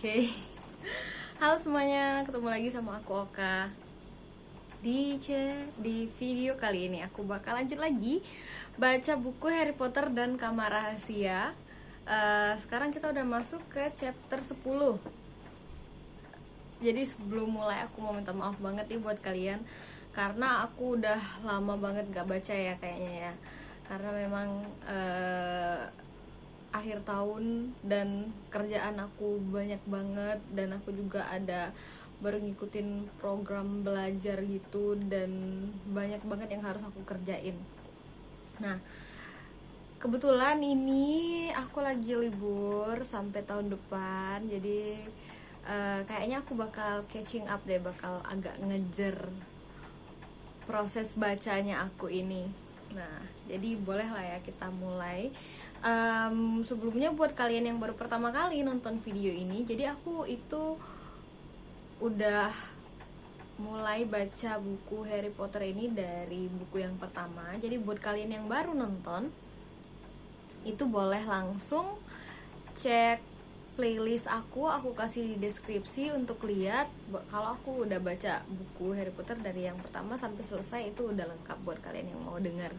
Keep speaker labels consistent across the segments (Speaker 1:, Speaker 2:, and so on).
Speaker 1: Oke. Halo semuanya, ketemu lagi sama aku Oka. Di video kali ini aku bakal lanjut lagi baca buku Harry Potter dan Kamar Rahasia. Sekarang kita udah masuk ke chapter 10. Jadi sebelum mulai aku mau minta maaf banget nih buat kalian, karena aku udah lama banget gak baca ya kayaknya ya. Karena memang akhir tahun dan kerjaan aku banyak banget, dan aku juga ada baru ngikutin program belajar gitu, dan banyak banget yang harus aku kerjain. Nah, kebetulan ini aku lagi libur sampai tahun depan, jadi kayaknya aku bakal catching up deh, bakal agak ngejar proses bacanya aku ini. Nah, jadi boleh lah ya kita mulai. Sebelumnya buat kalian yang baru pertama kali nonton video ini, jadi aku itu udah mulai baca buku Harry Potter ini dari buku yang pertama. Jadi buat kalian yang baru nonton, itu boleh langsung cek playlist aku kasih di deskripsi untuk lihat kalau aku udah baca buku Harry Potter dari yang pertama sampai selesai. Itu udah lengkap buat kalian yang mau denger.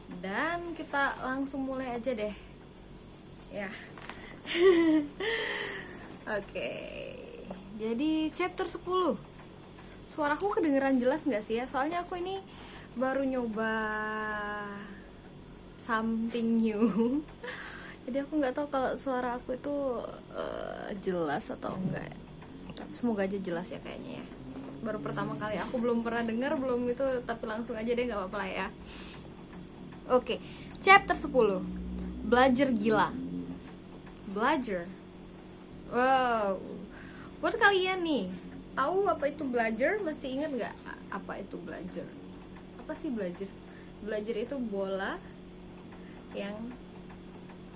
Speaker 1: Dan kita langsung mulai aja deh ya. Oke. Jadi chapter 10. Suaraku kedengeran jelas gak sih ya? Soalnya aku ini baru nyoba something new. Jadi aku gak tahu kalau suara aku itu jelas atau enggak. Semoga aja jelas ya kayaknya ya. Baru pertama kali, aku belum pernah dengar, belum itu, tapi langsung aja deh, gak apa-apa lah ya. Oke, chapter 10. Belajar gila. Belajar. Wow. Buat kalian nih, tahu apa itu belajar? Masih ingat gak apa itu belajar? Apa sih belajar? Belajar itu bola yang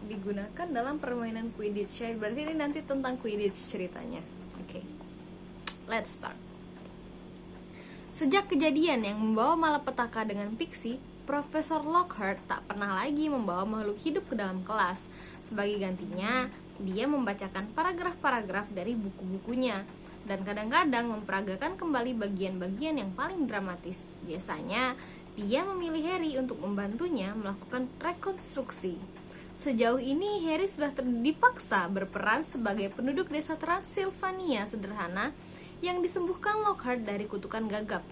Speaker 1: digunakan dalam permainan Quidditch. Berarti ini nanti tentang Quidditch ceritanya. Oke. Let's start. Sejak kejadian yang membawa malapetaka dengan Pixie, Profesor Lockhart tak pernah lagi membawa makhluk hidup ke dalam kelas. Sebagai gantinya, dia membacakan paragraf-paragraf dari buku-bukunya dan kadang-kadang memperagakan kembali bagian-bagian yang paling dramatis. Biasanya, dia memilih Harry untuk membantunya melakukan rekonstruksi. Sejauh ini, Harry sudah dipaksa berperan sebagai penduduk desa Transilvania sederhana yang disembuhkan Lockhart dari kutukan gagap.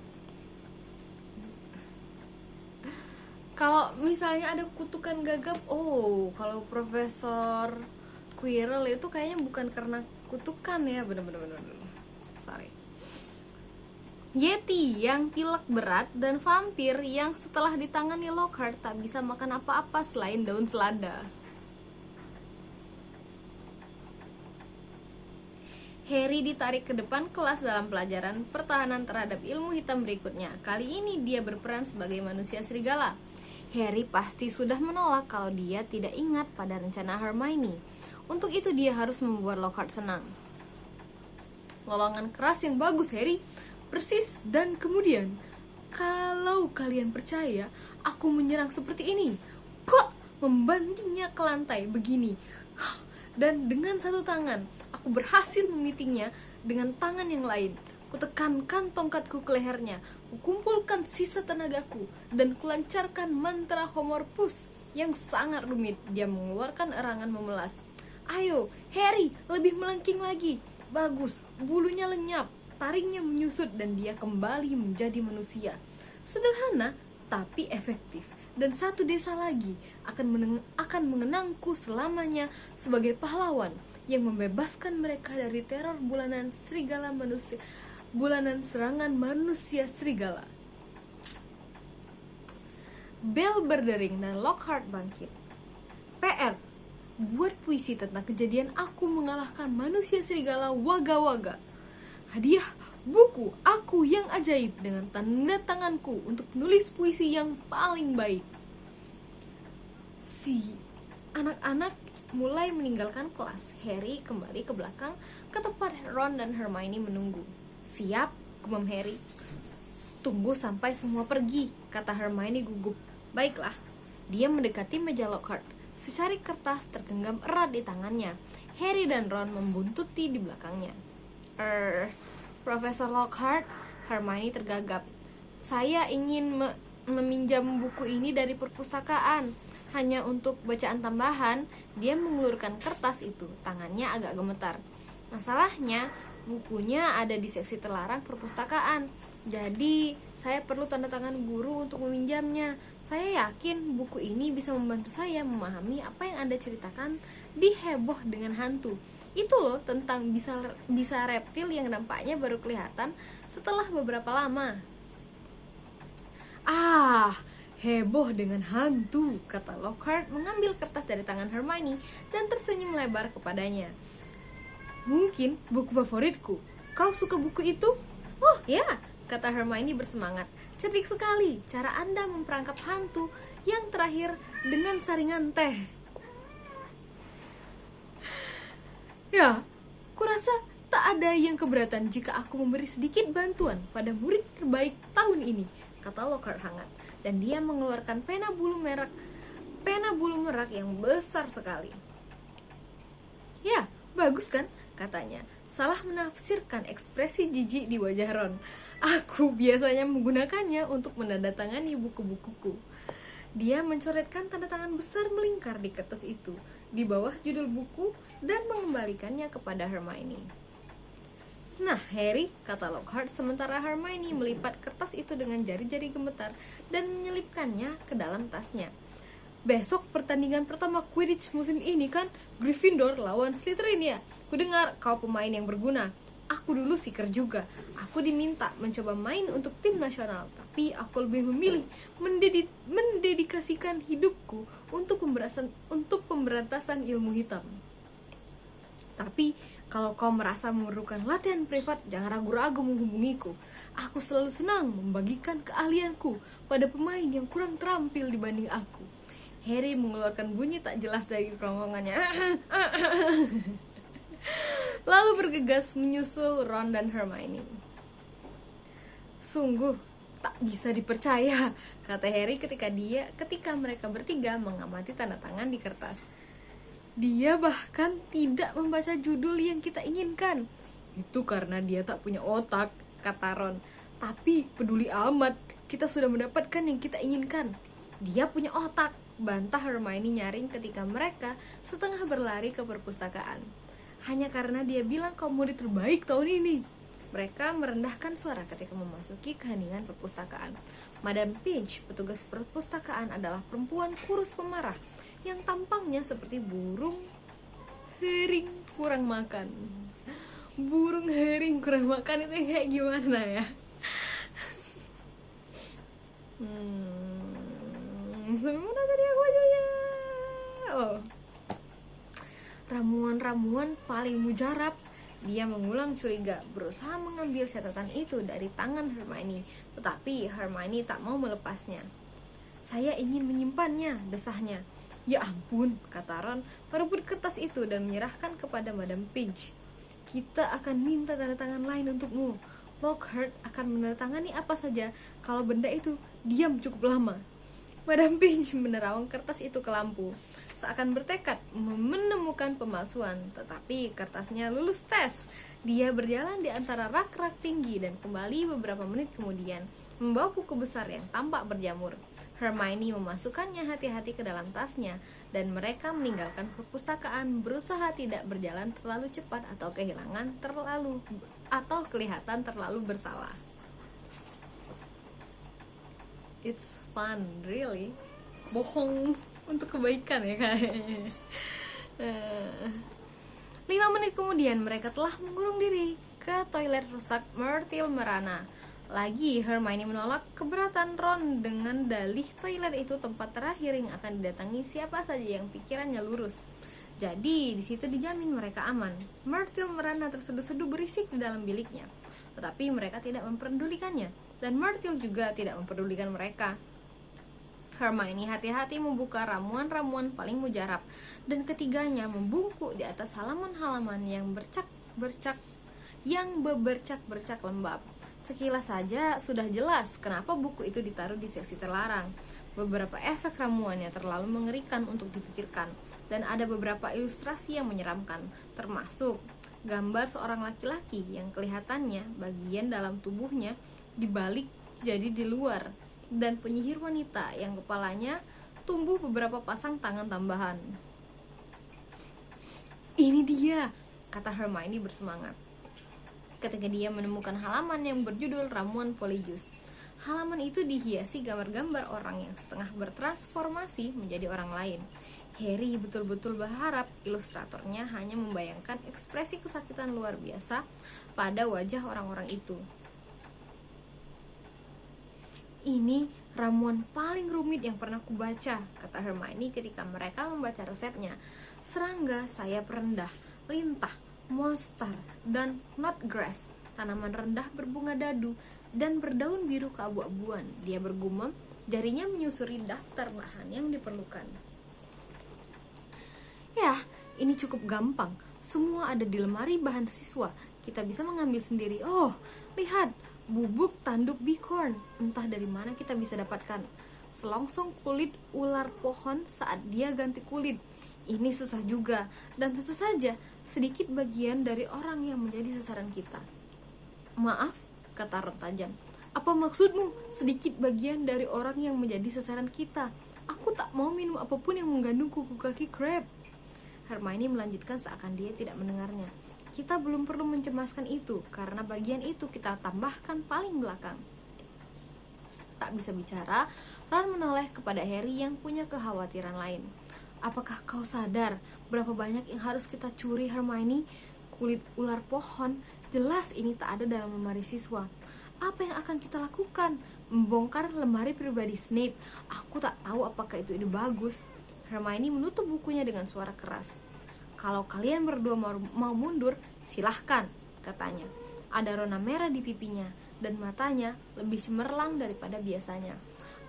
Speaker 1: Kalau misalnya ada kutukan gagap, kalau Profesor Quirrell itu kayaknya bukan karena kutukan ya, bener-bener. Sorry. Yeti yang pilek berat dan vampir yang setelah ditangani Lockhart tak bisa makan apa-apa selain daun selada. Harry ditarik ke depan kelas dalam pelajaran pertahanan terhadap ilmu hitam berikutnya. Kali ini dia berperan sebagai manusia serigala. Harry pasti sudah menolak kalau dia tidak ingat pada rencana Hermione. Untuk itu dia harus membuat Lockhart senang. Lolongan keras yang bagus, Harry. Persis, dan kemudian, kalau kalian percaya, aku menyerang seperti ini. Membantingnya ke lantai begini. Dan dengan satu tangan, aku berhasil memitingnya dengan tangan yang lain. Kutekankan tongkatku ke lehernya, kukumpulkan sisa tenagaku, dan kulancarkan mantra Homorpus yang sangat rumit. Dia mengeluarkan erangan memelas. Ayo, Harry, lebih melengking lagi. Bagus, bulunya lenyap, taringnya menyusut, dan dia kembali menjadi manusia. Sederhana, tapi efektif. Dan satu desa lagi akan mengenangku selamanya sebagai pahlawan yang membebaskan mereka dari teror bulanan serangan manusia serigala. Bel berdering dan Lockhart bangkit. PR, buat puisi tentang kejadian aku mengalahkan manusia serigala waga-waga. Hadiah buku aku yang ajaib dengan tanda tanganku untuk menulis puisi yang paling baik. Si anak-anak mulai meninggalkan kelas. Harry kembali ke belakang ke tempat Ron dan Hermione menunggu. Siap, gumam Harry. Tunggu sampai semua pergi, kata Hermione gugup. Baiklah. Dia mendekati meja Lockhart. Secari kertas tergenggam erat di tangannya. Harry dan Ron membuntuti di belakangnya. Profesor Lockhart, Hermione tergagap. Saya ingin meminjam buku ini dari perpustakaan. Hanya untuk bacaan tambahan. Dia mengulurkan kertas itu. Tangannya agak gemetar. Masalahnya, bukunya ada di seksi terlarang perpustakaan. Jadi, saya perlu tanda tangan guru untuk meminjamnya. Saya yakin buku ini bisa membantu saya memahami apa yang Anda ceritakan di Heboh dengan Hantu. Itu loh tentang bisa reptil yang nampaknya baru kelihatan setelah beberapa lama. Heboh dengan hantu, kata Lockhart mengambil kertas dari tangan Hermione dan tersenyum lebar kepadanya. Mungkin buku favoritku. Kau suka buku itu? Oh ya, kata Hermione bersemangat. Cerdik sekali cara Anda memperangkap hantu yang terakhir dengan saringan teh. Ya, kurasa tak ada yang keberatan jika aku memberi sedikit bantuan pada murid terbaik tahun ini, kata Lockhart hangat. Dan dia mengeluarkan pena bulu merak yang besar sekali. Ya, bagus kan? Katanya, salah menafsirkan ekspresi jijik di wajah Ron. Aku biasanya menggunakannya untuk menandatangani buku-bukuku. Dia mencoretkan tanda tangan besar melingkar di kertas itu, di bawah judul buku, dan mengembalikannya kepada Hermione. Nah, Harry, kata Lockhart sementara Hermione melipat kertas itu dengan jari-jari gemetar dan menyelipkannya ke dalam tasnya. Besok pertandingan pertama Quidditch musim ini kan, Gryffindor lawan Slytherin ya. Kudengar kau pemain yang berguna. Aku dulu seeker juga. Aku diminta mencoba main untuk tim nasional, tapi aku lebih memilih mendedikasikan hidupku untuk pemberantasan ilmu hitam. Tapi kalau kau merasa memerlukan latihan privat, jangan ragu-ragu menghubungiku. Aku selalu senang membagikan keahlianku pada pemain yang kurang terampil dibanding aku. Harry mengeluarkan bunyi tak jelas dari kerongkongannya. Lalu bergegas menyusul Ron dan Hermione. Sungguh tak bisa dipercaya, kata Harry ketika mereka bertiga mengamati tanda tangan di kertas. Dia bahkan tidak membaca judul yang kita inginkan. Itu karena dia tak punya otak, kata Ron. Tapi peduli amat, kita sudah mendapatkan yang kita inginkan. Dia punya otak, bantah Hermione nyaring ketika mereka setengah berlari ke perpustakaan. Hanya karena dia bilang kau murid terbaik tahun ini. Mereka merendahkan suara ketika memasuki keheningan perpustakaan. Madam Pinch, petugas perpustakaan, adalah perempuan kurus pemarah yang tampangnya seperti burung hering kurang makan. Burung hering kurang makan itu kayak gimana ya? Sebenarnya tadi aku aja ya. Ramuan-ramuan paling mujarab. Dia mengulang curiga, berusaha mengambil catatan itu dari tangan Hermione, tetapi Hermione tak mau melepasnya. Saya ingin menyimpannya, desahnya. Ya ampun, kata Ron, merebut kertas itu dan menyerahkan kepada Madam Pinch. Kita akan minta tanda tangan lain untukmu. Lockhart akan menandatangani apa saja kalau benda itu diam cukup lama. Madam Pinch menerawang kertas itu ke lampu, seakan bertekad menemukan pemalsuan, tetapi kertasnya lulus tes. Dia berjalan di antara rak-rak tinggi dan kembali beberapa menit kemudian, membawa buku besar yang tampak berjamur. Hermione memasukkannya hati-hati ke dalam tasnya, dan mereka meninggalkan perpustakaan, berusaha tidak berjalan terlalu cepat atau kelihatan terlalu bersalah. It's fun, really. Bohong untuk kebaikan ya kayaknya. 5 menit kemudian mereka telah mengurung diri ke toilet rusak Myrtle Merana. Lagi Hermione menolak keberatan Ron dengan dalih toilet itu tempat terakhir yang akan didatangi siapa saja yang pikirannya lurus. Jadi di situ dijamin mereka aman. Myrtle Merana terseduh-seduh berisik di dalam biliknya, tetapi mereka tidak memperdulikannya. Dan Myrtle juga tidak mempedulikan mereka. Hermione hati-hati membuka ramuan-ramuan paling mujarab, dan ketiganya membungkuk di atas halaman-halaman yang bebercak-bercak lembab. Sekilas saja sudah jelas kenapa buku itu ditaruh di seksi terlarang. Beberapa efek ramuannya terlalu mengerikan untuk dipikirkan, dan ada beberapa ilustrasi yang menyeramkan, termasuk gambar seorang laki-laki yang kelihatannya bagian dalam tubuhnya dibalik jadi di luar, dan penyihir wanita yang kepalanya tumbuh beberapa pasang tangan tambahan. "Ini dia," kata Hermione bersemangat ketika dia menemukan halaman yang berjudul Ramuan Polyjuice. Halaman itu dihiasi gambar-gambar orang yang setengah bertransformasi menjadi orang lain. Harry betul-betul berharap ilustratornya hanya membayangkan ekspresi kesakitan luar biasa pada wajah orang-orang itu. "Ini ramuan paling rumit yang pernah kubaca," kata Hermione ketika mereka membaca resepnya. "Serangga sayap rendah, lintah, monster, dan knotgrass, tanaman rendah berbunga dadu dan berdaun biru keabu-abuan," dia bergumam, jarinya menyusuri daftar bahan yang diperlukan. "Ya, ini cukup gampang. Semua ada di lemari bahan siswa. Kita bisa mengambil sendiri. Oh, lihat, bubuk tanduk bicorn. Entah dari mana kita bisa dapatkan. Selongsong kulit ular pohon saat dia ganti kulit. Ini susah juga, dan tentu saja sedikit bagian dari orang yang menjadi sasaran kita." "Maaf," kata Ron tajam. "Apa maksudmu sedikit bagian dari orang yang menjadi sasaran kita? Aku tak mau minum apapun yang mengandung kuku kaki crab." Hermione melanjutkan seakan dia tidak mendengarnya. "Kita belum perlu mencemaskan itu, karena bagian itu kita tambahkan paling belakang." Tak bisa bicara, Ron menoleh kepada Harry yang punya kekhawatiran lain. "Apakah kau sadar berapa banyak yang harus kita curi, Hermione? Kulit ular pohon, jelas ini tak ada dalam lemari siswa. Apa yang akan kita lakukan? Membongkar lemari pribadi Snape? Aku tak tahu apakah itu ide bagus." Hermione menutup bukunya dengan suara keras. "Kalau kalian berdua mau mundur, silahkan," katanya. Ada rona merah di pipinya, dan matanya lebih cemerlang daripada biasanya.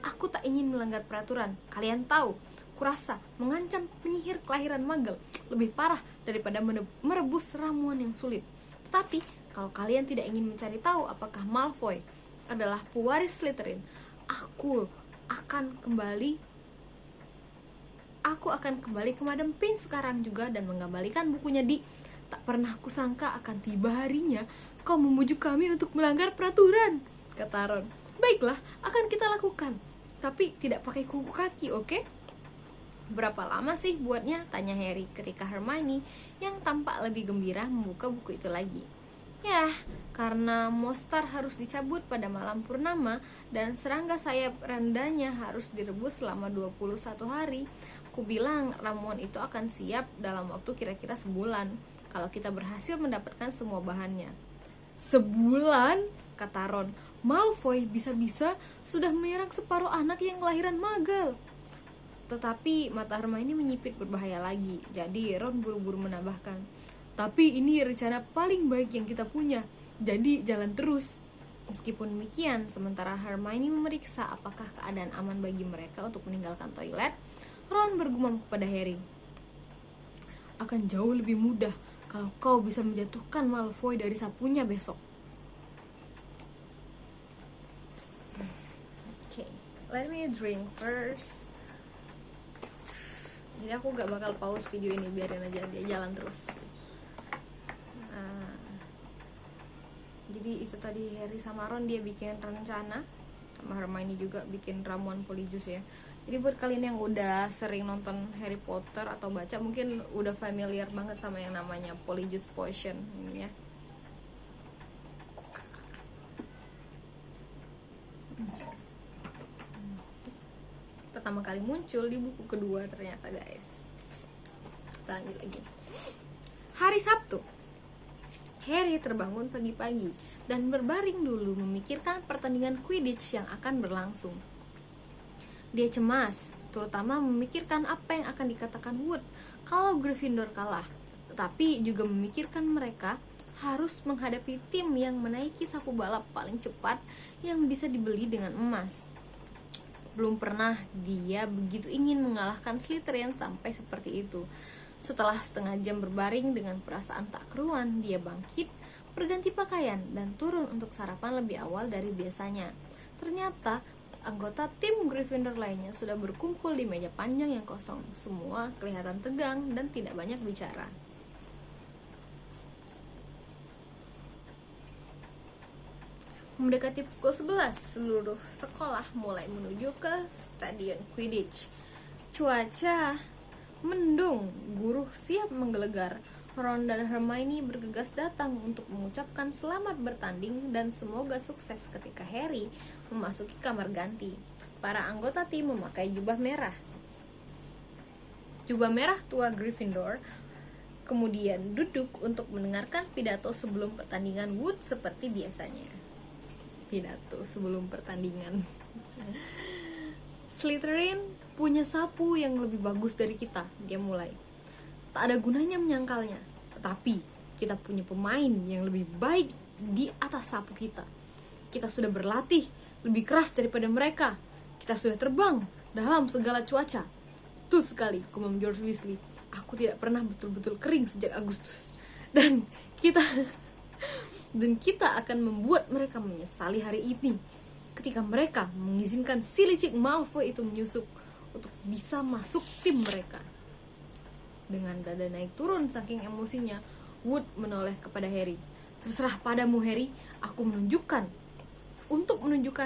Speaker 1: "Aku tak ingin melanggar peraturan, kalian tahu. Kurasa mengancam penyihir kelahiran Muggle lebih parah daripada merebus ramuan yang sulit. Tetapi kalau kalian tidak ingin mencari tahu apakah Malfoy adalah pewaris Slytherin, aku akan kembali ke Madam Pinch sekarang juga dan mengembalikan bukunya di..." "Tak pernah kusangka akan tiba harinya kau memujuk kami untuk melanggar peraturan," kata Ron. "Baiklah, akan kita lakukan. Tapi tidak pakai kuku kaki, oke?" "Berapa lama sih buatnya?" tanya Harry ketika Hermione yang tampak lebih gembira membuka buku itu lagi. "Ya, karena Mostar harus dicabut pada malam purnama dan serangga sayap rendahnya harus direbus selama 21 hari. Ku bilang ramuan itu akan siap dalam waktu kira-kira sebulan, kalau kita berhasil mendapatkan semua bahannya." "Sebulan?" kata Ron. "Malfoy bisa-bisa sudah menyerang separuh anak yang kelahiran Muggle." Tetapi mata Hermione menyipit berbahaya lagi, jadi Ron buru-buru menambahkan, "Tapi ini rencana paling baik yang kita punya, jadi jalan terus." Meskipun demikian, sementara Hermione memeriksa apakah keadaan aman bagi mereka untuk meninggalkan toilet, Ron bergumam kepada Harry, "Akan jauh lebih mudah kalau kau bisa menjatuhkan Malfoy dari sapunya besok." Okay, let me drink first. Jadi aku gak bakal pause video ini, biarin aja dia jalan terus. Jadi itu tadi Harry sama Ron dia bikin rencana, sama Hermione juga bikin ramuan Polyjuice ya. Jadi buat kalian yang udah sering nonton Harry Potter atau baca, mungkin udah familiar banget sama yang namanya Polyjuice Potion ini ya. Pertama kali muncul di buku kedua ternyata, guys. Lanjut lagi. Hari Sabtu, Harry terbangun pagi-pagi dan berbaring dulu memikirkan pertandingan Quidditch yang akan berlangsung. Dia cemas, terutama memikirkan apa yang akan dikatakan Wood kalau Gryffindor kalah, tetapi juga memikirkan mereka harus menghadapi tim yang menaiki sapu balap paling cepat yang bisa dibeli dengan emas. Belum pernah dia begitu ingin mengalahkan Slytherin sampai seperti itu. Setelah setengah jam berbaring dengan perasaan tak keruan, dia bangkit, berganti pakaian, dan turun untuk sarapan lebih awal dari biasanya. Ternyata Anggota tim Gryffindor lainnya sudah berkumpul di meja panjang yang kosong. Semua kelihatan tegang dan tidak banyak bicara. Mendekati pukul 11, seluruh sekolah mulai menuju ke stadion Quidditch. Cuaca mendung, guru siap menggelegar. Ron dan Hermione bergegas datang untuk mengucapkan selamat bertanding dan semoga sukses ketika Harry memasuki kamar ganti. Para anggota tim memakai jubah merah tua Gryffindor, kemudian duduk untuk mendengarkan pidato sebelum pertandingan Wood seperti biasanya. Pidato sebelum pertandingan. Slytherin punya sapu yang lebih bagus dari kita, dia mulai. Tak ada gunanya menyangkalnya, tetapi kita punya pemain yang lebih baik di atas sapu kita. Kita sudah berlatih lebih keras daripada mereka. Kita sudah terbang dalam segala cuaca. Betul sekali, gumam George Weasley. Aku tidak pernah betul-betul kering sejak Agustus. Dan kita akan membuat mereka menyesali hari ini ketika mereka mengizinkan si licik Malfoy itu menyusup untuk bisa masuk tim mereka. Dengan dada naik turun saking emosinya, Wood menoleh kepada Harry. Terserah padamu, Harry. Aku menunjukkan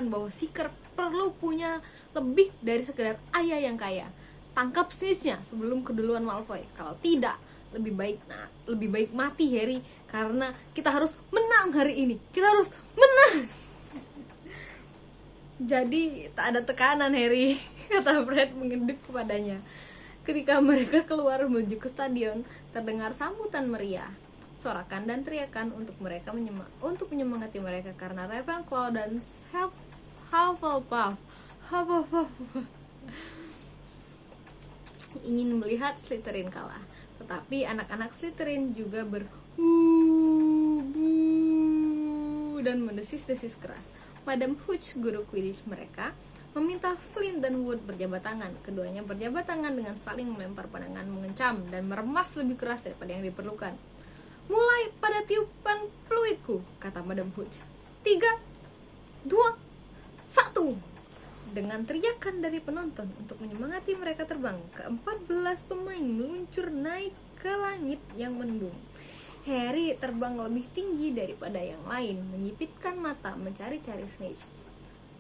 Speaker 1: bahwa Seeker perlu punya lebih dari sekedar ayah yang kaya. Tangkap Snitch-nya sebelum keduluan Malfoy. Kalau tidak, lebih baik mati, Harry, karena kita harus menang hari ini. Kita harus menang. Jadi tak ada tekanan, Harry, kata Fred mengedip kepadanya. Ketika mereka keluar menuju ke stadion, terdengar sambutan meriah, sorakan dan teriakan untuk menyemangati mereka karena Ravenclaw dan Hufflepuff ingin melihat Slytherin kalah. Tetapi anak-anak Slytherin juga dan mendesis-desis keras. Madam Hooch, guru Quidditch mereka, meminta Flint dan Wood berjabat tangan. Keduanya berjabat tangan dengan saling melempar pandangan mengecam dan meremas lebih keras daripada yang diperlukan. Mulai pada tiupan peluitku, kata Madam Hooch. 3, 2, 1. Dengan teriakan dari penonton untuk menyemangati mereka terbang, ke-14 pemain meluncur naik ke langit yang mendung. Harry terbang lebih tinggi daripada yang lain, menyipitkan mata mencari-cari Snitch.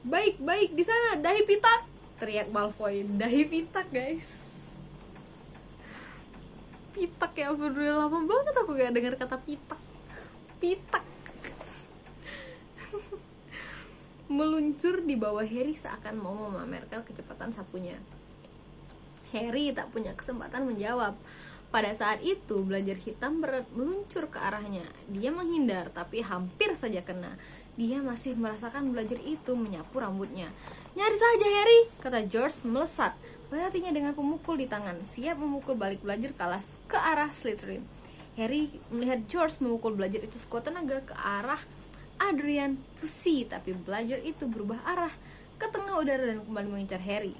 Speaker 1: Baik di sana, dahi pitak, teriak Malfoy. Dahi pitak, guys. Pitak ya, udah lama banget aku gak dengar kata pitak. Meluncur di bawah Harry seakan mau memamerkan kecepatan sapunya. Harry tak punya kesempatan menjawab. Pada saat itu, belajar hitam berat meluncur ke arahnya. Dia menghindar, tapi hampir saja kena. Dia masih merasakan belajar itu menyapu rambutnya. Nyaris saja, Harry, kata George melesat, melewatinya dengan pemukul di tangan, siap memukul balik belajar kalas ke arah Slytherin. Harry melihat George memukul belajar itu sekuat tenaga ke arah Adrian Pussy, tapi belajar itu berubah arah ke tengah udara dan kembali mengincar Harry.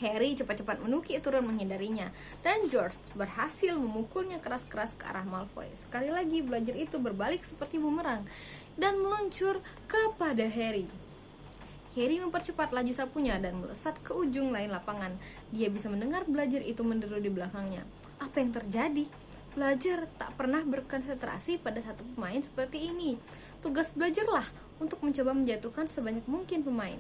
Speaker 1: Harry cepat-cepat menukik turun menghindarinya, dan George berhasil memukulnya keras-keras ke arah Malfoy. Sekali lagi belajar itu berbalik seperti bumerang dan meluncur kepada Harry. Harry mempercepat laju sapunya dan melesat ke ujung lain lapangan. Dia bisa mendengar belajar itu menderu di belakangnya. Apa yang terjadi? Belajar tak pernah berkonsentrasi pada satu pemain seperti ini. Tugas belajarlah untuk mencoba menjatuhkan sebanyak mungkin pemain.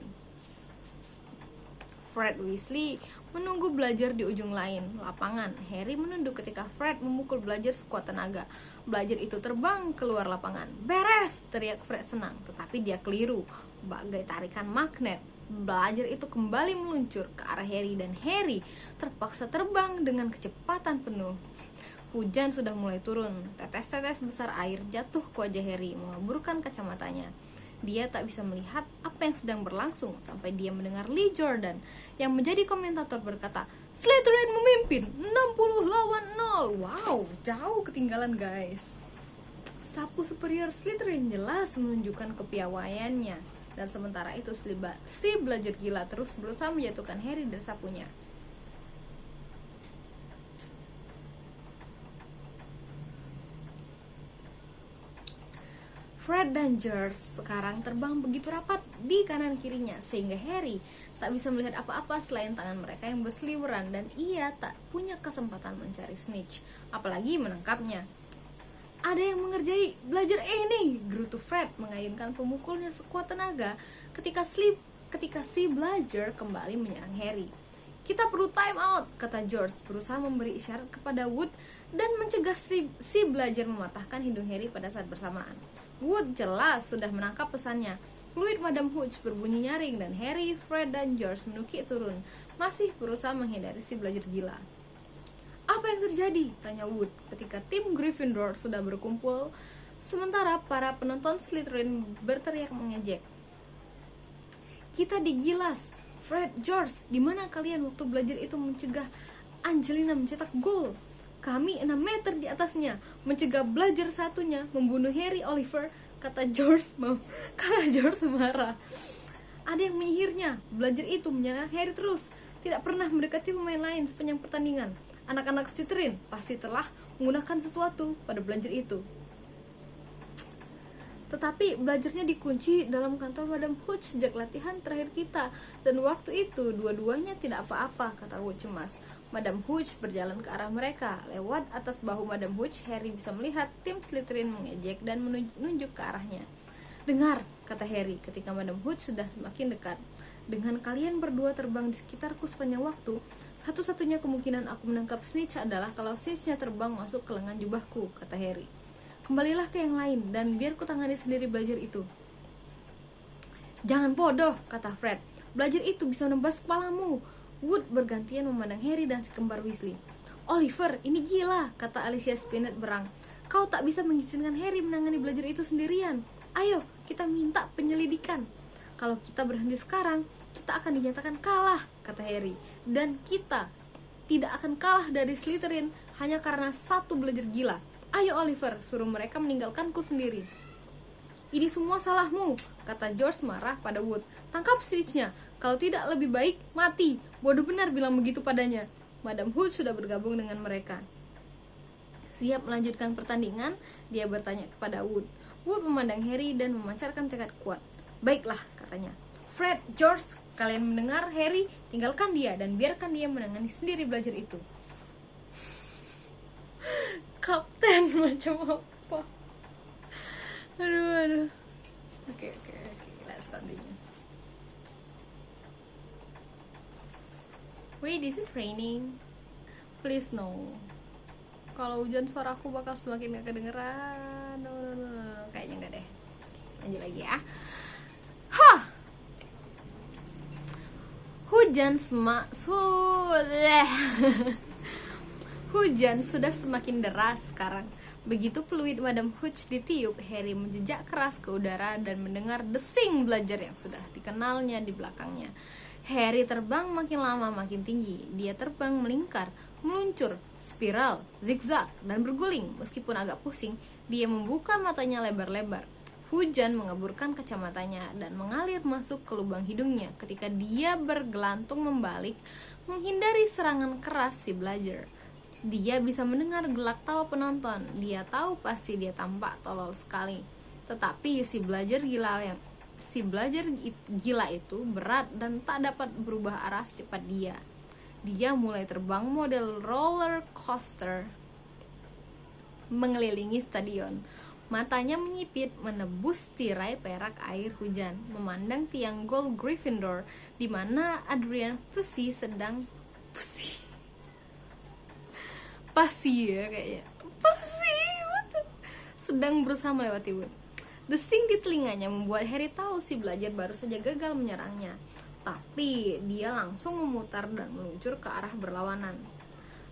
Speaker 1: Fred Weasley menunggu belajar di ujung lain lapangan. Harry menunduk ketika Fred memukul belajar sekuat tenaga. Belajar itu terbang keluar lapangan. Beres! Teriak Fred senang, tetapi dia keliru. Bagai tarikan magnet, belajar itu kembali meluncur ke arah Harry dan Harry terpaksa terbang dengan kecepatan penuh. Hujan sudah mulai turun. Tetes-tetes besar air jatuh ke wajah Harry, mengaburkan kacamatanya. Dia tak bisa melihat apa yang sedang berlangsung sampai dia mendengar Lee Jordan yang menjadi komentator berkata, Slytherin memimpin 60 lawan 0. Wow, jauh ketinggalan, guys. Sapu superior Slytherin jelas menunjukkan kepiawaiannya. Dan sementara itu si belajar gila terus berusaha menjatuhkan Harry dari sapunya. Fred dan George sekarang terbang begitu rapat di kanan kirinya sehingga Harry tak bisa melihat apa-apa selain tangan mereka yang berseliweran, dan ia tak punya kesempatan mencari Snitch, apalagi menangkapnya. "Ada yang mengerjai belajar ini," gerutu Fred mengayunkan pemukulnya sekuat tenaga ketika si belajar kembali menyerang Harry. "Kita perlu time out," kata George berusaha memberi isyarat kepada Wood dan mencegah si belajar mematahkan hidung Harry pada saat bersamaan. Wood jelas sudah menangkap pesannya. Fluid Madam Hooch berbunyi nyaring dan Harry, Fred, dan George menukik turun, masih berusaha menghindari si belajar gila. "Apa yang terjadi?" tanya Wood ketika tim Gryffindor sudah berkumpul, sementara para penonton Slytherin berteriak mengejek. "Kita digilas. Fred, George, di mana kalian waktu belajar itu mencegah Angelina mencetak gol? Kami 6 meter di atasnya, mencegah belajar satunya membunuh Harry Oliver," kata George marah. "Ada yang menyihirnya. Belajar itu menyerang Harry terus, tidak pernah mendekati pemain lain sepanjang pertandingan. Anak-anak Slytherin pasti telah menggunakan sesuatu pada belajar itu." "Tetapi belajarnya dikunci dalam kantor Madam Hooch sejak latihan terakhir kita, dan waktu itu dua-duanya tidak apa-apa," kata Wood cemas. Madam Hooch berjalan ke arah mereka. Lewat atas bahu Madam Hooch, Harry bisa melihat tim Slytherin mengejek dan menunjuk ke arahnya. "Dengar," kata Harry ketika Madam Hooch sudah semakin dekat. "Dengan kalian berdua terbang di sekitarku sepanjang waktu, satu-satunya kemungkinan aku menangkap Snitch adalah kalau Snitch-nya terbang masuk ke lengan jubahku," kata Harry. "Kembalilah ke yang lain dan biar ku tangani sendiri belajar itu." "Jangan bodoh," kata Fred. "Belajar itu bisa menembas kepalamu." Wood bergantian memandang Harry dan si kembar Weasley. "Oliver, ini gila," kata Alicia Spinnet berang. "Kau tak bisa mengizinkan Harry menangani belajar itu sendirian. Ayo, kita minta penyelidikan. Kalau kita berhenti sekarang, kita akan dinyatakan kalah," kata Harry. "Dan kita tidak akan kalah dari Slytherin hanya karena satu belajar gila. Ayo Oliver, suruh mereka meninggalkanku sendiri." "Ini semua salahmu," kata George marah pada Wood. "Tangkap Snitch-nya. Kalau tidak lebih baik mati. Bodoh benar bilang begitu padanya." Madam Hooch sudah bergabung dengan mereka. Siap melanjutkan pertandingan, dia bertanya kepada Wood. Wood memandang Harry dan memancarkan tekad kuat. "Baiklah," katanya. "Fred, George, kalian mendengar Harry, tinggalkan dia dan biarkan dia menangani sendiri belajar itu." Kapten macam apa? Aduh. Oke, let's continue. "Wait, is it raining? Please no. Kalau hujan suaraku bakal semakin gak kedengeran. No. Kayaknya enggak deh. Lanjut lagi ya. Hujan sudah semakin deras sekarang. Begitu peluit Madam Hooch ditiup, Harry menjejak keras ke udara dan mendengar desing belajar yang sudah dikenalnya di belakangnya. Harry terbang makin lama makin tinggi. Dia terbang melingkar, meluncur, spiral, zigzag, dan berguling. Meskipun agak pusing, dia membuka matanya lebar-lebar. Hujan mengeburkan kacamatanya dan mengalir masuk ke lubang hidungnya ketika dia bergelantung membalik menghindari serangan keras si belajar. Dia bisa mendengar gelak tawa penonton. Dia tahu pasti dia tampak tolol sekali. Tetapi si belajar gila itu berat dan tak dapat berubah arah secepat dia. Dia mulai terbang model roller coaster mengelilingi stadion. Matanya menyipit menebus tirai perak air hujan, memandang tiang gol Gryffindor di mana Adrian Pussy sedang berusaha melewati Wood. Desing di telinganya membuat Harry tahu si belajar baru saja gagal menyerangnya. Tapi dia langsung memutar dan meluncur ke arah berlawanan.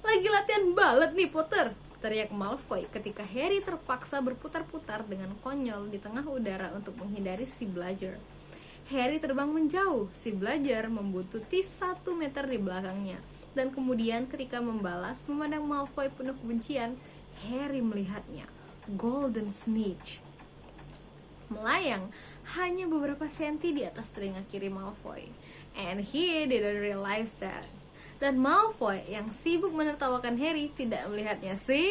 Speaker 1: "Lagi latihan balet nih, Potter," teriak Malfoy ketika Harry terpaksa berputar-putar dengan konyol di tengah udara untuk menghindari si belajar. Harry terbang menjauh, si belajar membututi 1 meter di belakangnya. Dan kemudian ketika memandang Malfoy penuh kebencian, Harry melihatnya, Golden Snitch, melayang hanya beberapa senti di atas telinga kiri Malfoy. And he didn't realize that. Dan Malfoy yang sibuk menertawakan Harry tidak melihatnya sih.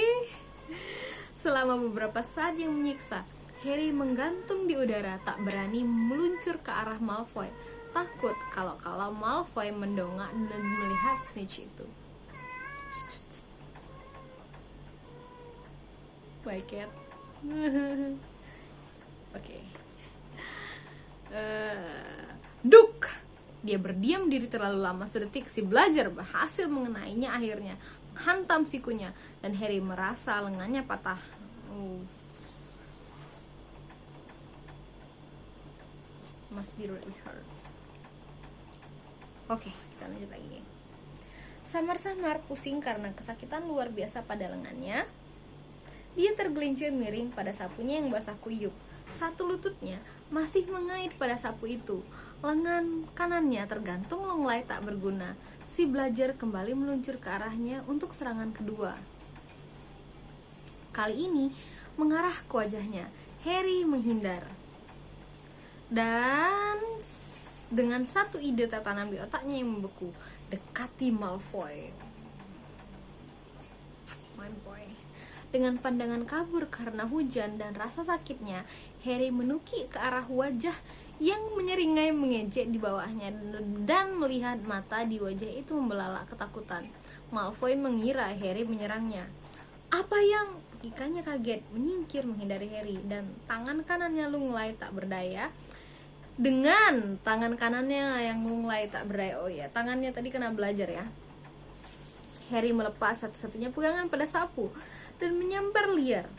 Speaker 1: Selama beberapa saat yang menyiksa, Harry menggantung di udara, tak berani meluncur ke arah Malfoy. Takut kalau Malfoy mendongak dan melihat snitch itu. Bye cat. Oke. Duk. Dia berdiam diri terlalu lama sedetik. Si belajar berhasil mengenainya akhirnya, menghantam sikunya, dan Harry merasa lengannya patah. Must be really hurt. Oke, kita lanjut lagi. Samar-samar pusing karena kesakitan luar biasa pada lengannya. Dia tergelincir miring pada sapunya yang basah kuyup. Satu lututnya masih mengait pada sapu itu. Lengan kanannya tergantung longlai tak berguna. Si belajar kembali meluncur ke arahnya untuk serangan kedua. Kali ini mengarah ke wajahnya. Harry menghindar. Dan dengan satu ide tertanam di otaknya yang membeku, dekati Malfoy. My boy. Dengan pandangan kabur karena hujan dan rasa sakitnya, Harry menukik ke arah wajah yang menyeringai mengejek di bawahnya dan melihat mata di wajah itu membelalak ketakutan. Malfoy mengira Harry menyerangnya. Apa yang? Ikannya kaget, menyingkir menghindari Harry, dan tangan kanannya lunglai tak berdaya. Dengan tangan kanannya yang lunglai tak berdaya, oh ya, tangannya tadi kena belajar ya. Harry melepas satu-satunya pegangan pada sapu dan menyambar liar.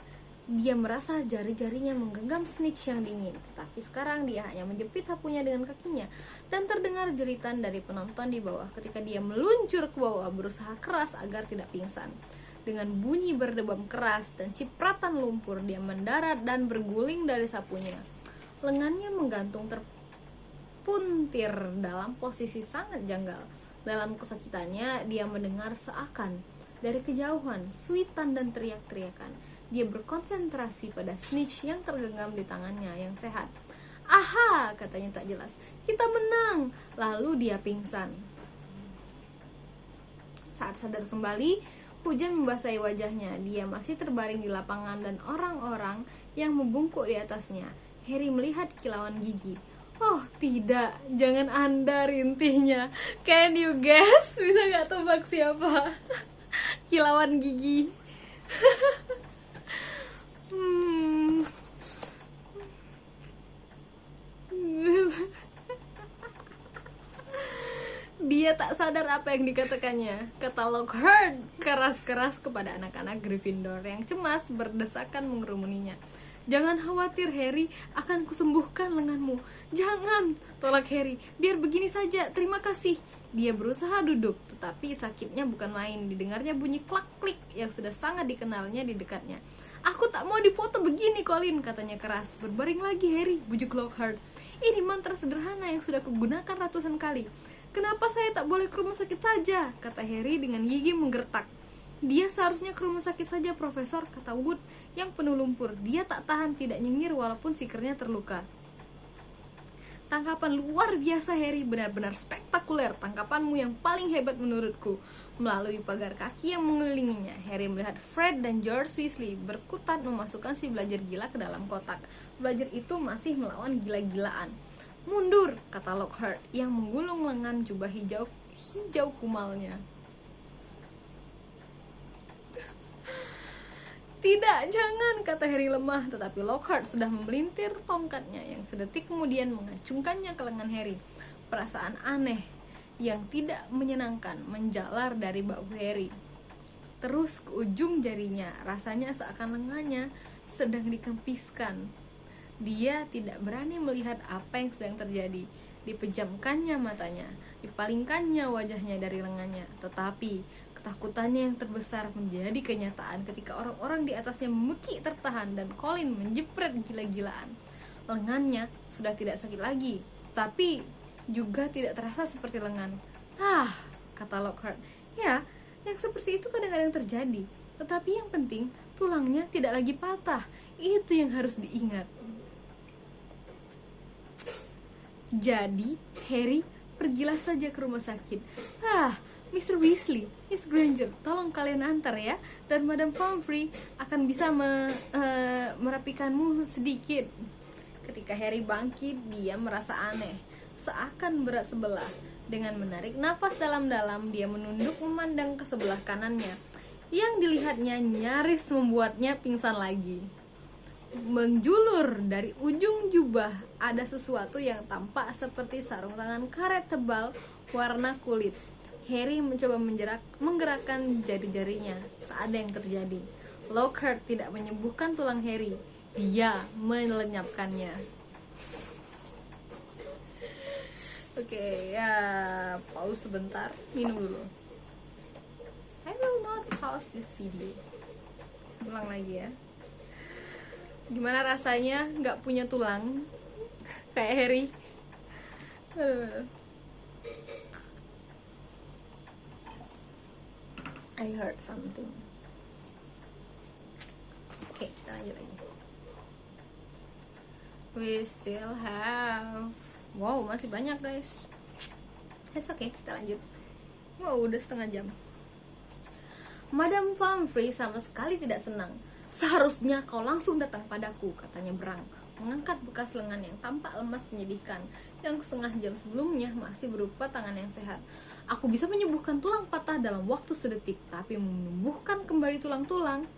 Speaker 1: Dia merasa jari-jarinya menggenggam snitch yang dingin, tetapi sekarang dia hanya menjepit sapunya dengan kakinya, dan terdengar jeritan dari penonton di bawah ketika dia meluncur ke bawah berusaha keras agar tidak pingsan. Dengan bunyi berdebam keras dan cipratan lumpur, dia mendarat dan berguling dari sapunya. Lengannya menggantung terpuntir dalam posisi sangat janggal. Dalam kesakitannya, dia mendengar seakan dari kejauhan suitan dan teriak-teriakan. Dia berkonsentrasi pada snitch yang tergenggam di tangannya yang sehat. "Aha!" katanya tak jelas. "Kita menang!" Lalu dia pingsan. Saat sadar kembali, hujan membasahi wajahnya. Dia masih terbaring di lapangan dan orang-orang yang membungkuk di atasnya. Harry melihat kilauan gigi. Oh tidak, jangan Anda rintihnya. Can you guess? Bisa gak tebak siapa? Kilauan gigi. Dia tak sadar apa yang dikatakannya. Kata Lockhart keras-keras kepada anak-anak Gryffindor yang cemas berdesakan mengerumuninya. "Jangan khawatir Harry, akan kusembuhkan lenganmu." "Jangan," tolak Harry, "biar begini saja, terima kasih." Dia berusaha duduk, tetapi sakitnya bukan main. Didengarnya bunyi klak-klik yang sudah sangat dikenalnya di dekatnya. "Aku tak mau difoto begini, Colin," katanya keras. "Berbaring lagi Harry," bujuk Lockhart. "Ini mantra sederhana yang sudah kugunakan ratusan kali." "Kenapa saya tak boleh ke rumah sakit saja?" kata Harry dengan gigi menggertak. "Dia seharusnya ke rumah sakit saja, Profesor," kata Wood yang penuh lumpur. Dia tak tahan tidak nyengir walaupun sikernya terluka. "Tangkapan luar biasa Harry, benar-benar spektakuler. Tangkapanmu yang paling hebat menurutku." Melalui pagar kaki yang mengelilinginya, Harry melihat Fred dan George Weasley berkutat memasukkan si belajar gila ke dalam kotak. Belajar itu masih melawan gila-gilaan. "Mundur," kata Lockhart yang menggulung lengan jubah hijau kumalnya. "Tidak, jangan," kata Harry lemah, tetapi Lockhart sudah memelintir tongkatnya yang sedetik kemudian mengacungkannya ke lengan Harry. Perasaan aneh yang tidak menyenangkan menjalar dari bahu Harry terus ke ujung jarinya. Rasanya seakan lengannya sedang dikempiskan. Dia tidak berani melihat apa yang sedang terjadi. Dipejamkannya matanya, dipalingkannya wajahnya dari lengannya, tetapi ketakutannya yang terbesar menjadi kenyataan ketika orang-orang di atasnya memekik tertahan dan Colin menjepret gila-gilaan. Lengannya sudah tidak sakit lagi, tetapi juga tidak terasa seperti lengan. "Ah," kata Lockhart. "Ya, yang seperti itu kadang-kadang terjadi, tetapi yang penting tulangnya tidak lagi patah. Itu yang harus diingat." Jadi, Harry, pergilah saja ke rumah sakit. "Ah, Mr. Weasley, Miss Granger, tolong kalian antar ya, dan Madam Pomfrey akan bisa merapikanmu sedikit. Ketika Harry bangkit, dia merasa aneh, seakan berat sebelah. Dengan menarik nafas dalam-dalam, dia menunduk memandang ke sebelah kanannya. Yang dilihatnya nyaris membuatnya pingsan lagi. Menjulur dari ujung jubah ada sesuatu yang tampak seperti sarung tangan karet tebal warna kulit. Harry mencoba menggerakkan jari-jarinya. Tak ada yang terjadi. Lockhart tidak menyembuhkan tulang Harry. Dia melenyapkannya. Oke, ya pause sebentar, minum dulu. I will not pause this video. Ulang lagi ya. Gimana rasanya nggak punya tulang kayak Harry? I heard something. Oke, kita lanjut lagi. We still have, wow, masih banyak guys. It's okay, kita lanjut. Wow, udah setengah jam. Madam Pomfrey sama sekali tidak senang. Seharusnya kau langsung datang padaku, katanya berang, mengangkat bekas lengan yang tampak lemas menyedihkan, yang setengah jam sebelumnya masih berupa tangan yang sehat. Aku bisa menyembuhkan tulang patah dalam waktu sedetik, tapi menumbuhkan kembali tulang-tulang.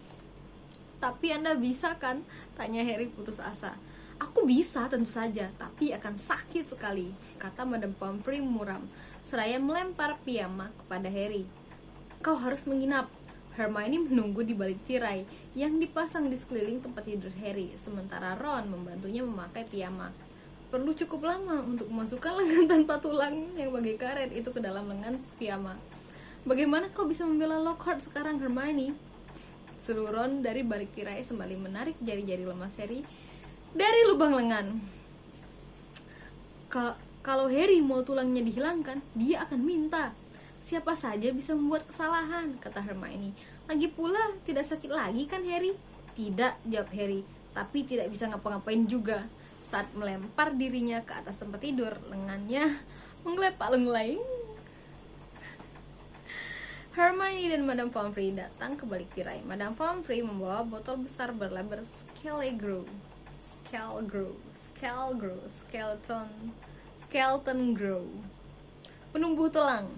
Speaker 1: Tapi Anda bisa kan? Tanya Harry putus asa. Aku bisa tentu saja, tapi akan sakit sekali, kata Madam Pomfrey muram, seraya melempar piyama kepada Harry. Kau harus menginap. Hermione menunggu di balik tirai yang dipasang di sekeliling tempat tidur Harry, sementara Ron membantunya memakai piyama. Perlu cukup lama untuk memasukkan lengan tanpa tulang yang bagai karet itu ke dalam lengan piyama. Bagaimana kau bisa membela Lockhart sekarang, Hermione? Seru Ron dari balik tirai sembari menarik jari-jari lemas Harry dari lubang lengan. Kalau Harry mau tulangnya dihilangkan, dia akan minta. Siapa saja bisa membuat kesalahan, kata Hermione. Lagi pula, tidak sakit lagi kan Harry? Tidak, jawab Harry, tapi tidak bisa ngapa-ngapain juga. Saat melempar dirinya ke atas tempat tidur, lengannya menggelepak lenglaing. Hermione dan Madam Pomfrey datang ke balik tirai. Madam Pomfrey membawa botol besar berlabel Skeleton Grow, penumbuh tulang.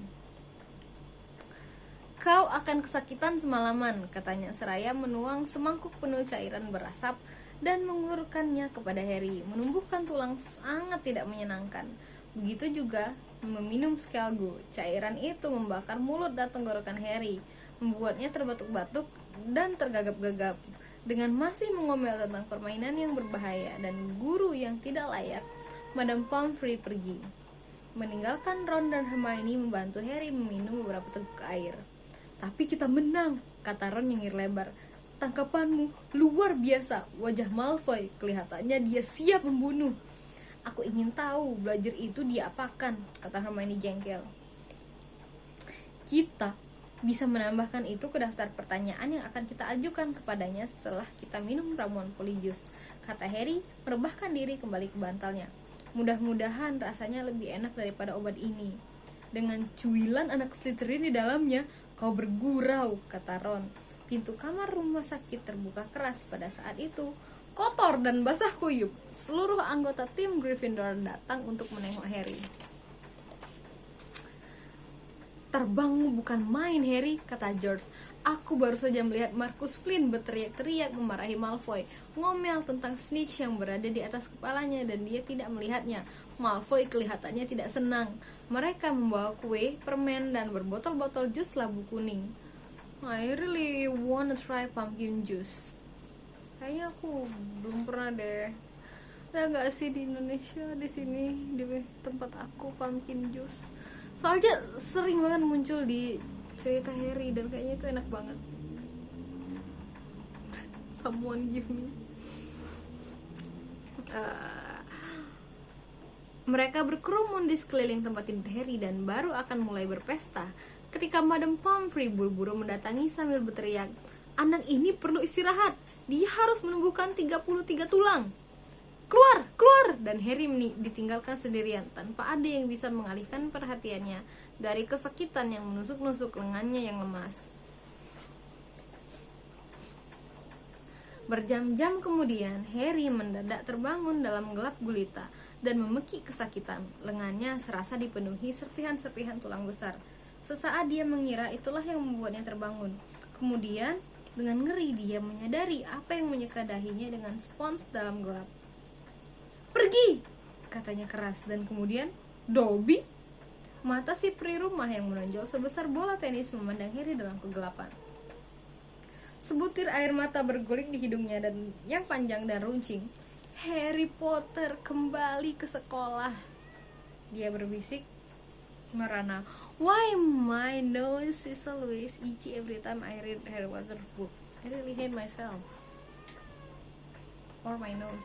Speaker 1: Kau akan kesakitan semalaman, katanya seraya menuang semangkuk penuh cairan berasap dan mengulurkannya kepada Harry. Menumbuhkan tulang sangat tidak menyenangkan. Begitu juga meminum Skelgo. Cairan itu membakar mulut dan tenggorokan Harry, membuatnya terbatuk-batuk dan tergagap-gagap. Dengan masih mengomel tentang permainan yang berbahaya dan guru yang tidak layak, Madam Pomfrey pergi, meninggalkan Ron dan Hermione membantu Harry meminum beberapa teguk air. Tapi kita menang, kata Ron nyengir lebar. Tangkapanmu luar biasa. Wajah Malfoy kelihatannya dia siap membunuh. Aku ingin tahu belajar itu diapakan, kata Hermione jengkel. Kita bisa menambahkan itu ke daftar pertanyaan yang akan kita ajukan kepadanya setelah kita minum ramuan Polyjuice, kata Harry merebahkan diri kembali ke bantalnya. Mudah-mudahan rasanya lebih enak daripada obat ini. Dengan cuilan anak Slytherin di dalamnya, kau bergurau, kata Ron. Pintu kamar rumah sakit terbuka keras pada saat itu, kotor dan basah kuyup. Seluruh anggota tim Gryffindor datang untuk menengok Harry. Terbangmu bukan main, Harry, kata George. Aku baru saja melihat Marcus Flynn berteriak-teriak memarahi Malfoy, ngomel tentang snitch yang berada di atas kepalanya dan dia tidak melihatnya. Malfoy kelihatannya tidak senang. Mereka membawa kue, permen, dan berbotol-botol jus labu kuning. I really wanna try pumpkin juice. Kayaknya aku belum pernah deh. Ada nggak sih di Indonesia, di sini di tempat aku pumpkin juice? Soalnya sering banget muncul di cerita Harry dan kayaknya itu enak banget. Someone give me. Mereka berkerumun di sekeliling tempat tidur Harry dan baru akan mulai berpesta ketika Madam Pomfrey buru-buru mendatangi sambil berteriak, anak ini perlu istirahat. Dia harus menumbuhkan 33 tulang. keluar, keluar!" Dan Harry ditinggalkan sendirian tanpa ada yang bisa mengalihkan perhatiannya dari kesakitan yang menusuk-nusuk lengannya yang lemas. Berjam-jam kemudian, Harry mendadak terbangun dalam gelap gulita dan memekik kesakitan. Lengannya serasa dipenuhi serpihan-serpihan tulang besar. Sesaat dia mengira itulah yang membuatnya terbangun. Kemudian, dengan ngeri dia menyadari apa yang menyeka dahinya dengan spons dalam gelap. "Pergi!" katanya keras, dan kemudian, "Dobby?" Mata si peri rumah yang menonjol sebesar bola tenis memandang Harry dalam kegelapan. Sebutir air mata berguling di hidungnya dan yang panjang dan runcing. "Harry Potter kembali ke sekolah," dia berbisik merana. "Why my nose is always itchy every time I read Harry Potter book. I really hate myself. Or my nose.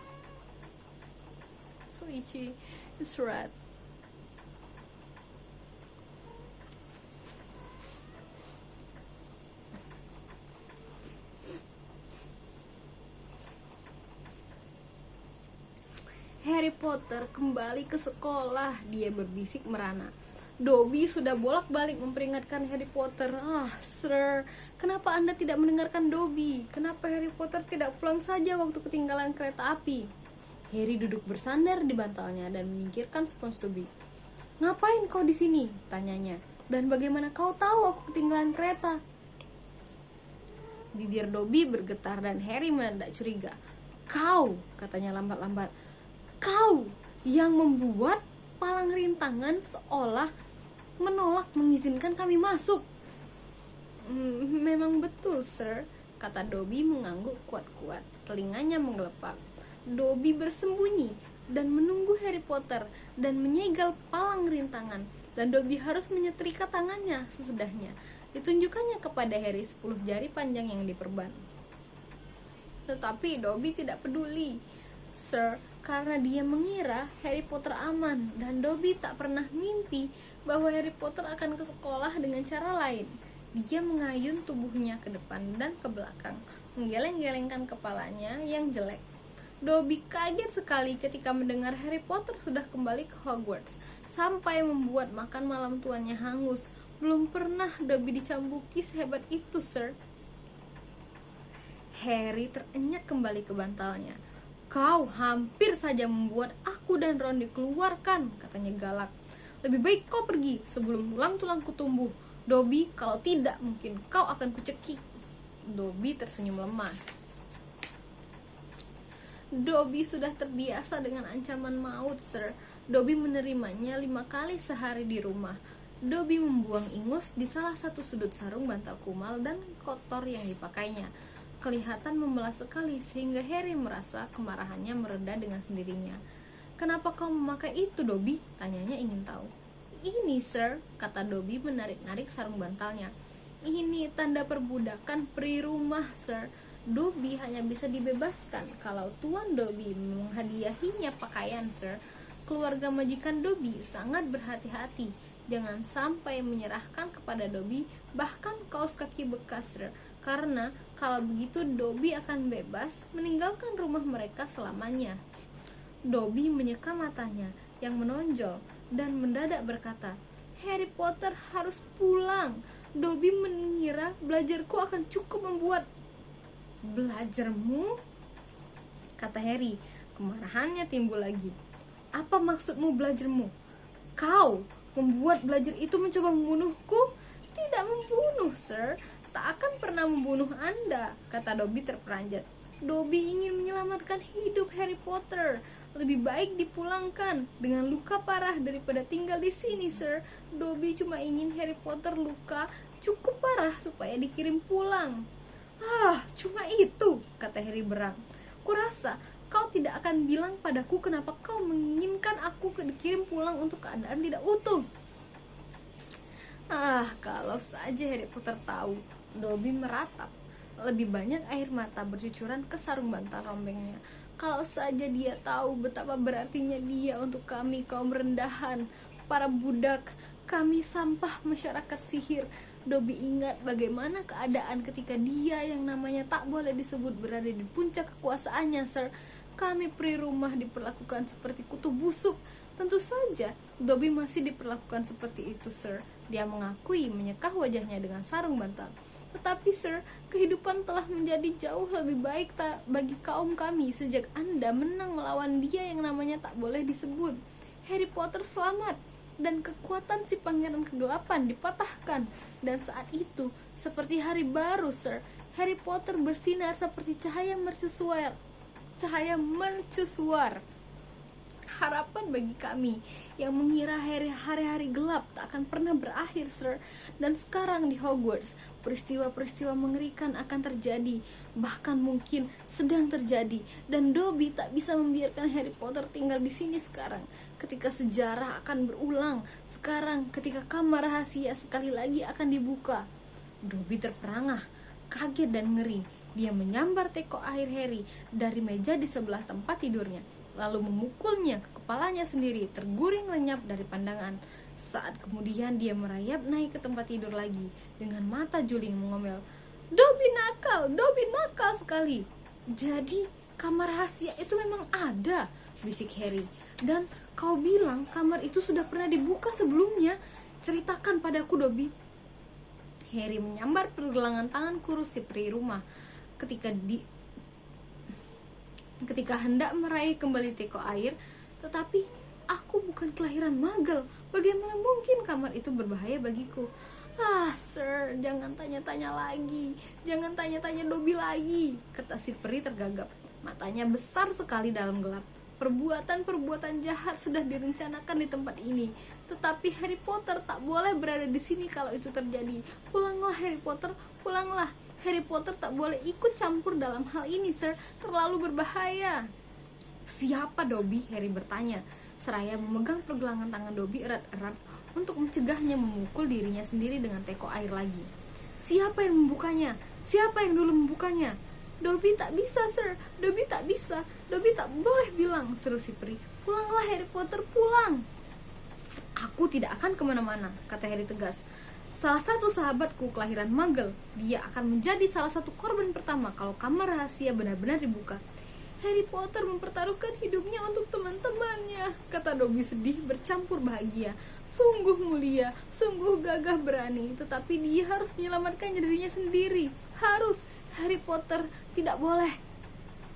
Speaker 1: So itchy. It's red." "Harry Potter kembali ke sekolah," dia berbisik merana. Dobby sudah bolak-balik memperingatkan Harry Potter. "Ah, Sir, kenapa Anda tidak mendengarkan Dobby? Kenapa Harry Potter tidak pulang saja waktu ketinggalan kereta api?" Harry duduk bersandar di bantalnya dan menyingkirkan spons Dobby. "Ngapain kau di sini?" tanyanya. "Dan bagaimana kau tahu aku ketinggalan kereta?" Bibir Dobby bergetar dan Harry mendadak curiga. "Kau," katanya lambat-lambat, "kau yang membuat palang rintangan seolah menolak mengizinkan kami masuk." "Memang betul, Sir," kata Dobby mengangguk kuat-kuat. Telinganya menggelepak. Dobby bersembunyi dan menunggu Harry Potter dan menyegel palang rintangan, dan Dobby harus menyetrika tangannya sesudahnya. Ditunjukkannya kepada Harry 10 jari panjang yang diperban. Tetapi Dobby tidak peduli, Sir, karena dia mengira Harry Potter aman, dan Dobby tak pernah mimpi bahwa Harry Potter akan ke sekolah dengan cara lain. Dia mengayun tubuhnya ke depan dan ke belakang, menggeleng-gelengkan kepalanya yang jelek. Dobby kaget sekali ketika mendengar Harry Potter sudah kembali ke Hogwarts, sampai membuat makan malam tuannya hangus. Belum pernah Dobby dicambuki sehebat itu, Sir. Harry terenyak kembali ke bantalnya. "Kau hampir saja membuat aku dan Ron dikeluarkan," katanya galak. "Lebih baik kau pergi sebelum tulang-tulangku tumbuh, Dobby. Kalau tidak, mungkin kau akan kucekik." Dobby tersenyum lemah. Dobby sudah terbiasa dengan ancaman maut, Sir. Dobby menerimanya 5 kali sehari di rumah. Dobby membuang ingus di salah satu sudut sarung bantal kumal dan kotor yang dipakainya. Kelihatan membelah sekali sehingga Harry merasa kemarahannya mereda dengan sendirinya. "Kenapa kau memakai itu, Dobby?" tanyanya ingin tahu. "Ini, Sir," kata Dobby menarik-narik sarung bantalnya. "Ini tanda perbudakan peri rumah, Sir. Dobby hanya bisa dibebaskan kalau Tuan Dobby menghadiahinya pakaian, Sir. Keluarga majikan Dobby sangat berhati-hati. Jangan sampai menyerahkan kepada Dobby bahkan kaos kaki bekas, Sir. Karena kalau begitu Dobby akan bebas meninggalkan rumah mereka selamanya." Dobby menyeka matanya yang menonjol dan mendadak berkata, "Harry Potter harus pulang. Dobby mengira belajarku akan cukup membuat..." "Belajarmu?" kata Harry. Kemarahannya timbul lagi. "Apa maksudmu belajarmu? Kau membuat belajar itu mencoba membunuhku?" "Tidak membunuh, Sir. Tak akan pernah membunuh Anda," kata Dobby terperanjat. "Dobby ingin menyelamatkan hidup Harry Potter. Lebih baik dipulangkan dengan luka parah daripada tinggal di sini, Sir. Dobby cuma ingin Harry Potter luka cukup parah supaya dikirim pulang." "Ah, cuma itu," kata Harry berang. "Kurasa kau tidak akan bilang padaku kenapa kau menginginkan aku dikirim pulang untuk keadaan tidak utuh." "Ah, kalau saja Harry Potter tahu." Dobby meratap. Lebih banyak air mata bercucuran ke sarung bantal rombengnya. "Kalau saja dia tahu betapa berartinya dia untuk kami kaum rendahan, para budak, kami sampah masyarakat sihir. Dobby ingat bagaimana keadaan ketika dia yang namanya tak boleh disebut berada di puncak kekuasaannya, Sir. Kami peri rumah diperlakukan seperti kutu busuk. Tentu saja Dobby masih diperlakukan seperti itu, Sir. Dia mengakui menyekah wajahnya dengan sarung bantal. Tetapi Sir, kehidupan telah menjadi jauh lebih baik bagi kaum kami sejak Anda menang melawan dia yang namanya tak boleh disebut. Harry Potter selamat dan kekuatan si pangeran kegelapan dipatahkan. Dan saat itu, seperti hari baru, Sir, Harry Potter bersinar seperti cahaya mercusuar. Harapan bagi kami yang mengira hari-hari gelap tak akan pernah berakhir, Sir. Dan sekarang di Hogwarts, peristiwa-peristiwa mengerikan akan terjadi, bahkan mungkin sedang terjadi. Dan Dobby tak bisa membiarkan Harry Potter tinggal di sini sekarang. Ketika sejarah akan berulang, sekarang ketika kamar rahasia sekali lagi akan dibuka. Dobby terperangah, kaget dan ngeri. Dia menyambar teko air Harry dari meja di sebelah tempat tidurnya, lalu memukulnya ke kepalanya sendiri, terguring lenyap dari pandangan. Saat kemudian dia merayap naik ke tempat tidur lagi dengan mata juling mengomel, Dobby nakal sekali. Jadi kamar rahasia itu memang ada, bisik Harry. Dan kau bilang kamar itu sudah pernah dibuka sebelumnya. Ceritakan padaku, Dobby. Harry menyambar pergelangan tangan kurus si peri rumah ketika hendak meraih kembali teko air. Tetapi aku bukan kelahiran Muggle. Bagaimana mungkin kamar itu berbahaya bagiku? Sir, jangan tanya-tanya lagi. Jangan tanya-tanya Dobby lagi, kata si peri tergagap. Matanya besar sekali dalam gelap. Perbuatan-perbuatan jahat sudah direncanakan di tempat ini, tetapi Harry Potter tak boleh berada di sini kalau itu terjadi. Pulanglah Harry Potter, pulanglah. Harry Potter tak boleh ikut campur dalam hal ini, Sir. Terlalu berbahaya. Siapa Dobby? Harry bertanya, seraya memegang pergelangan tangan Dobby erat-erat untuk mencegahnya memukul dirinya sendiri dengan teko air lagi. Siapa yang membukanya? Siapa yang dulu membukanya? Dobby tak bisa, Sir. Dobby tak bisa. Dobby tak boleh bilang, seru si peri. Pulanglah Harry Potter, pulang. Aku tidak akan kemana-mana, kata Harry tegas. Salah satu sahabatku kelahiran Muggle. Dia akan menjadi salah satu korban pertama kalau kamar rahasia benar-benar dibuka. Harry Potter mempertaruhkan hidupnya untuk teman-temannya, kata Dobby sedih bercampur bahagia. Sungguh mulia, sungguh gagah berani, tetapi dia harus menyelamatkan dirinya sendiri. Harus. Harry Potter tidak boleh.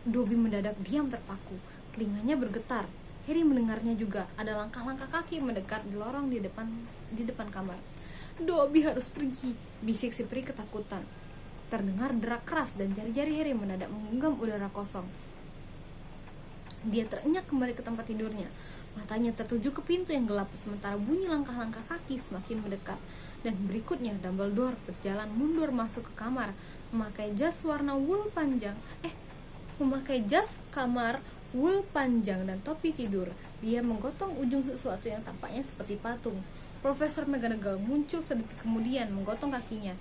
Speaker 1: Dobby mendadak diam terpaku, telinganya bergetar. Harry mendengarnya juga, ada langkah-langkah kaki mendekat di lorong di depan kamar. Dobby harus pergi, bisik si peri ketakutan. Terdengar derak keras dan jari-jari Harry mendadak menggenggam udara kosong. Dia terenyak kembali ke tempat tidurnya. Matanya tertuju ke pintu yang gelap sementara bunyi langkah-langkah kaki semakin mendekat. Dan berikutnya Dumbledore berjalan mundur masuk ke kamar, memakai jas kamar wool panjang dan topi tidur. Dia menggotong ujung sesuatu yang tampaknya seperti patung. Profesor McGonagall muncul sedetik kemudian menggotong kakinya.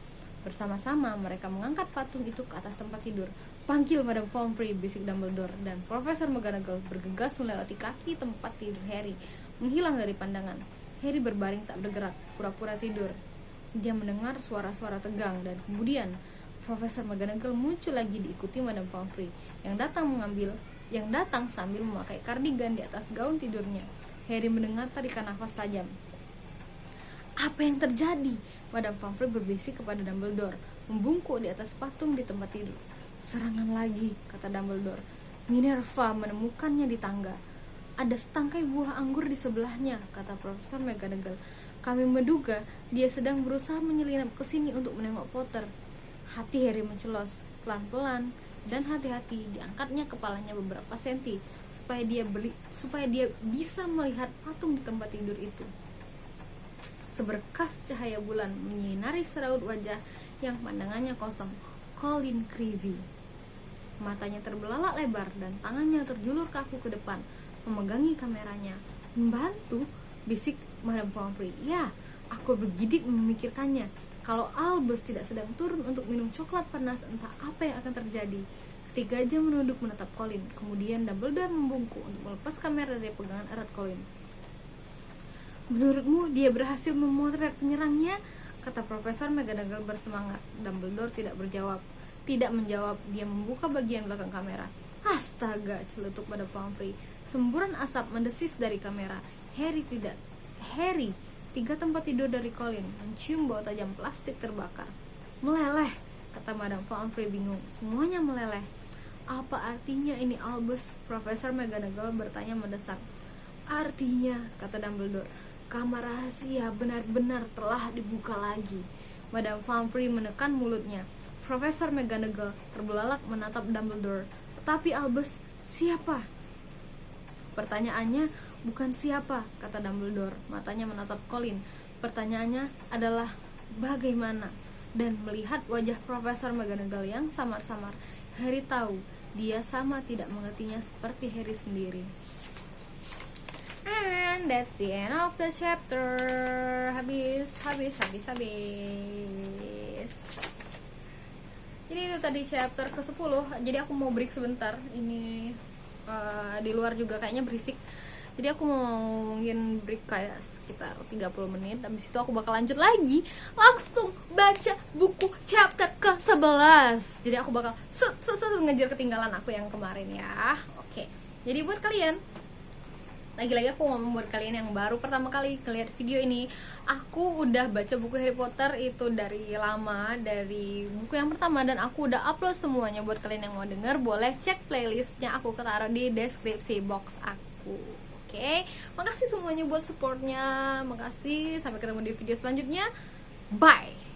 Speaker 1: Bersama-sama mereka mengangkat patung itu ke atas tempat tidur. Panggil Madame Pomfrey, bisik Dumbledore, dan Profesor McGonagall bergegas melewati kaki tempat tidur Harry, menghilang dari pandangan. Harry berbaring tak bergerak, pura-pura tidur. Dia mendengar suara-suara tegang dan kemudian Profesor McGonagall muncul lagi diikuti Madame Pomfrey yang datang sambil memakai kardigan di atas gaun tidurnya. Harry mendengar tarikan nafas tajam. Apa yang terjadi? Madame Pomfrey berbisik kepada Dumbledore, membungkuk di atas patung di tempat tidur. Serangan lagi, kata Dumbledore. Minerva menemukannya di tangga. Ada setangkai buah anggur di sebelahnya, kata Profesor McGonagall. Kami menduga dia sedang berusaha menyelinap ke sini untuk menengok Potter. Hati Harry mencelos, pelan-pelan dan hati-hati diangkatnya kepalanya beberapa senti supaya dia bisa melihat patung di tempat tidur itu. Seberkas cahaya bulan menyinari seraut wajah yang pandangannya kosong. Colin Creevey. Matanya terbelalak lebar dan tangannya terjulur kaku ke depan, memegangi kameranya. Membantu, bisik Madame Pomfrey. Ya, aku bergidik memikirkannya. Kalau Albus tidak sedang turun untuk minum coklat panas, entah apa yang akan terjadi. Ketiga jam menunduk menatap Colin. Kemudian Dumbledore membungkuk untuk melepas kamera dari pegangan erat Colin. Menurutmu dia berhasil memotret penyerangnya? kata Profesor McGonagall bersemangat. Dumbledore tidak menjawab. Dia membuka bagian belakang kamera. Astaga, celetuk Madame Pomfrey. Semburan asap mendesis dari kamera. Harry, 3 tempat tidur dari Colin, mencium bau tajam plastik terbakar. Meleleh, kata Madame Pomfrey bingung. Semuanya meleleh. Apa artinya ini, Albus? Profesor McGonagall bertanya mendesak. Artinya, kata Dumbledore, kamar rahasia benar-benar telah dibuka lagi. Madame Pomfrey menekan mulutnya. Profesor McGonagall terbelalak menatap Dumbledore. Tetapi Albus, siapa? Pertanyaannya bukan siapa, kata Dumbledore. Matanya menatap Colin. Pertanyaannya adalah bagaimana. Dan melihat wajah Profesor McGonagall yang samar-samar, Harry tahu dia sama tidak mengertinya seperti Harry sendiri. And that's the end of the chapter. Habis. Jadi itu tadi chapter ke-10. Jadi aku mau break sebentar. Ini di luar juga kayaknya berisik. Jadi aku mau mungkin break kayak sekitar 30 menit. Habis itu aku bakal lanjut lagi, langsung baca buku chapter ke-11. Jadi aku bakal ngejar ketinggalan aku yang kemarin ya. Oke. Jadi buat kalian, lagi-lagi aku ngomong buat kalian yang baru pertama kali ngeliat video ini, aku udah baca buku Harry Potter itu dari lama, dari buku yang pertama, dan aku udah upload semuanya. Buat kalian yang mau denger, boleh cek playlistnya, aku taruh di deskripsi box aku. Oke, makasih semuanya buat supportnya. Makasih, sampai ketemu di video selanjutnya. Bye.